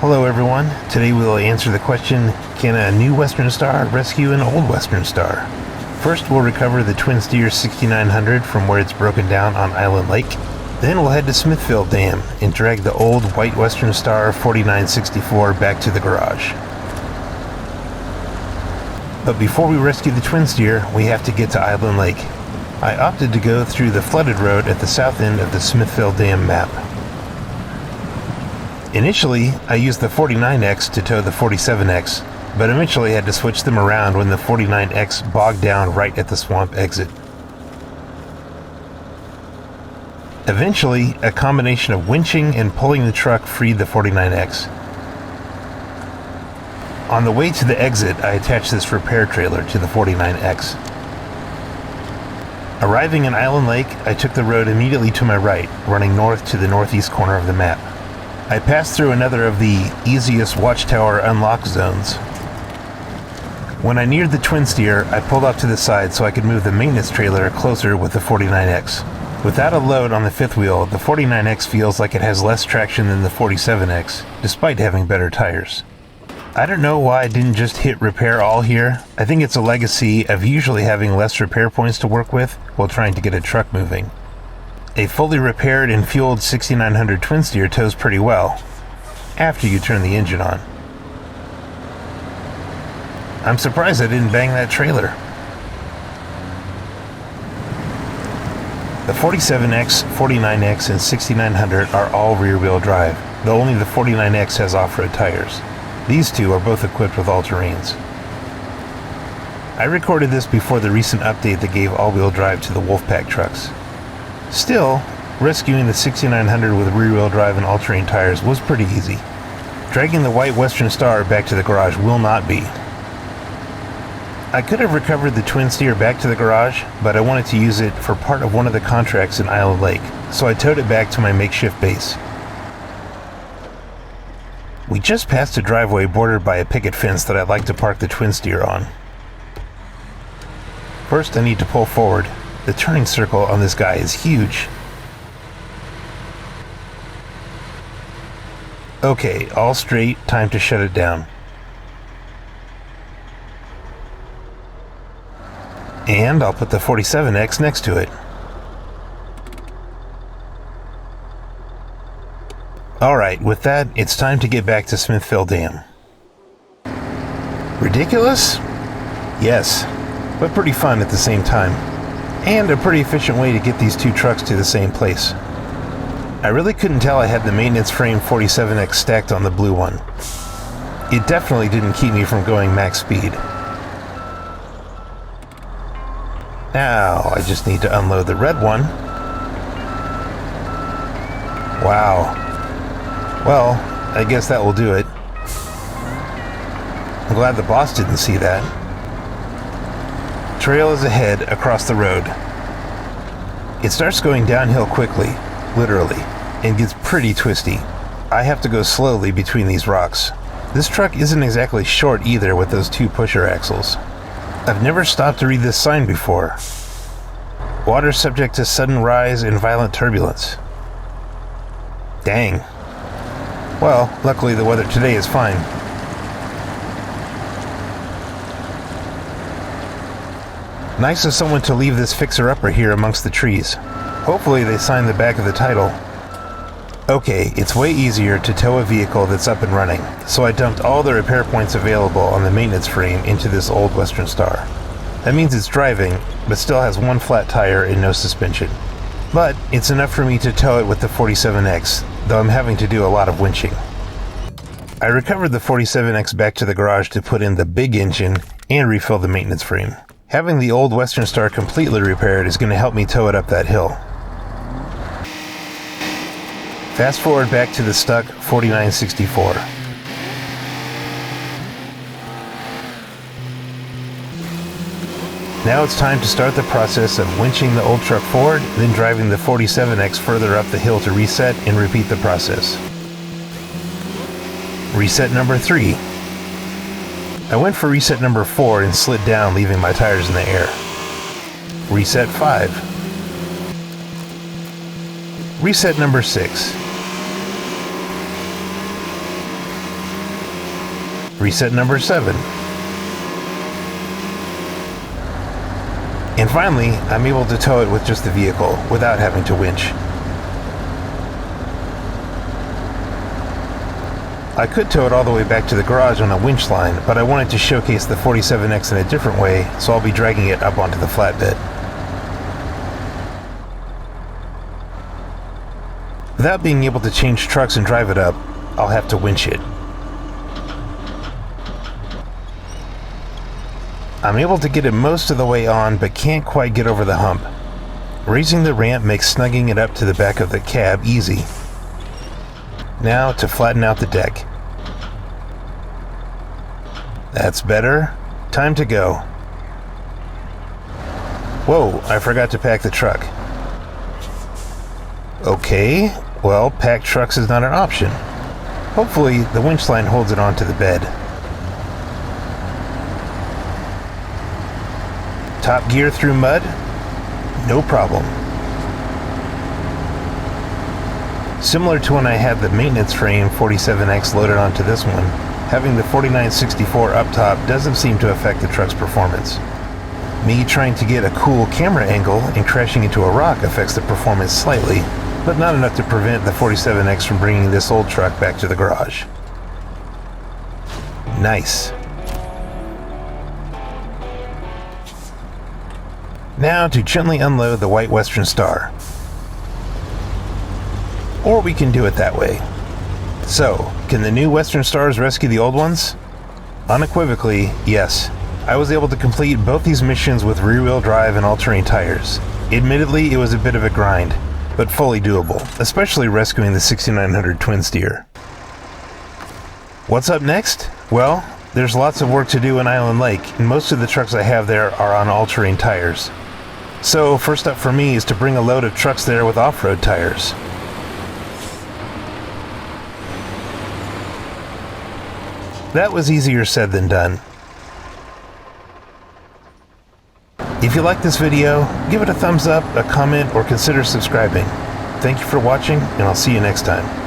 Hello everyone, today we will answer the question, can a new Western Star rescue an old Western Star? First we'll recover the TwinSteer 6900 from where it's broken down on Island Lake. Then we'll head to Smithville Dam and drag the old white Western Star 4964 back to the garage. But before we rescue the TwinSteer, we have to get to Island Lake. I opted to go through the flooded road at the south end of the Smithville Dam map. Initially, I used the 49X to tow the 47X, but eventually had to switch them around when the 49X bogged down right at the swamp exit. Eventually, a combination of winching and pulling the truck freed the 49X. On the way to the exit, I attached this repair trailer to the 49X. Arriving in Island Lake, I took the road immediately to my right, running north to the northeast corner of the map. I passed through another of the easiest watchtower unlock zones. When I neared the TwinSteer, I pulled off to the side so I could move the maintenance trailer closer with the 49X. Without a load on the fifth wheel, the 49X feels like it has less traction than the 47X, despite having better tires. I don't know why I didn't just hit repair all here. I think it's a legacy of usually having less repair points to work with while trying to get a truck moving. A fully repaired and fueled 6900 TwinSteer tows pretty well, after you turn the engine on. I'm surprised I didn't bang that trailer. The 47X, 49X, and 6900 are all rear-wheel drive, though only the 49X has off-road tires. These two are both equipped with all-terrains. I recorded this before the recent update that gave all-wheel drive to the Wolfpack trucks. Still, rescuing the 6900 with rear-wheel drive and all-terrain tires was pretty easy. Dragging the white Western Star back to the garage will not be. I could have recovered the TwinSteer back to the garage, but I wanted to use it for part of one of the contracts in Island Lake, so I towed it back to my makeshift base. We just passed a driveway bordered by a picket fence that I'd like to park the TwinSteer on. First, I need to pull forward. The turning circle on this guy is huge. Okay, all straight, time to shut it down. And I'll put the 47X next to it. Alright, with that, it's time to get back to Smithville Dam. Ridiculous? Yes, but pretty fun at the same time. And a pretty efficient way to get these two trucks to the same place. I really couldn't tell I had the maintenance frame 47X stacked on the blue one. It definitely didn't keep me from going max speed. Now, I just need to unload the red one. Wow. Well, I guess that will do it. I'm glad the boss didn't see that. Trail is ahead across the road. It starts going downhill quickly, literally, and gets pretty twisty. I have to go slowly between these rocks. This truck isn't exactly short either with those two pusher axles. I've never stopped to read this sign before. Water subject to sudden rise and violent turbulence. Dang. Well, luckily the weather today is fine. Nice of someone to leave this fixer-upper here amongst the trees. Hopefully they signed the back of the title. Okay, it's way easier to tow a vehicle that's up and running, so I dumped all the repair points available on the maintenance frame into this old Western Star. That means it's driving, but still has one flat tire and no suspension. But it's enough for me to tow it with the 47X, though I'm having to do a lot of winching. I recovered the 47X back to the garage to put in the big engine and refill the maintenance frame. Having the old Western Star completely repaired is going to help me tow it up that hill. Fast forward back to the stuck 4964. Now it's time to start the process of winching the old truck forward, then driving the 47X further up the hill to reset and repeat the process. Reset number 3. I went for reset number 4 and slid down, leaving my tires in the air. Reset 5. Reset number 6. Reset number 7. And finally, I'm able to tow it with just the vehicle, without having to winch. I could tow it all the way back to the garage on a winch line, but I wanted to showcase the 47X in a different way, so I'll be dragging it up onto the flatbed. Without being able to change trucks and drive it up, I'll have to winch it. I'm able to get it most of the way on, but can't quite get over the hump. Raising the ramp makes snugging it up to the back of the cab easy. Now to flatten out the deck. That's better. Time to go. Whoa, I forgot to pack the truck. Okay, well, packed trucks is not an option. Hopefully, the winch line holds it onto the bed. Top gear through mud? No problem. Similar to when I had the maintenance frame 47X loaded onto this one, having the 4964 up top doesn't seem to affect the truck's performance. Me trying to get a cool camera angle and crashing into a rock affects the performance slightly, but not enough to prevent the 47X from bringing this old truck back to the garage. Nice. Now to gently unload the white Western Star. Or we can do it that way. So, can the new Western Stars rescue the old ones? Unequivocally, yes. I was able to complete both these missions with rear-wheel drive and all-terrain tires. Admittedly, it was a bit of a grind, but fully doable, especially rescuing the 6900 TwinSteer. What's up next? Well, there's lots of work to do in Island Lake, and most of the trucks I have there are on all-terrain tires. So, first up for me is to bring a load of trucks there with off-road tires. That was easier said than done. If you like this video, give it a thumbs up, a comment, or consider subscribing. Thank you for watching, and I'll see you next time.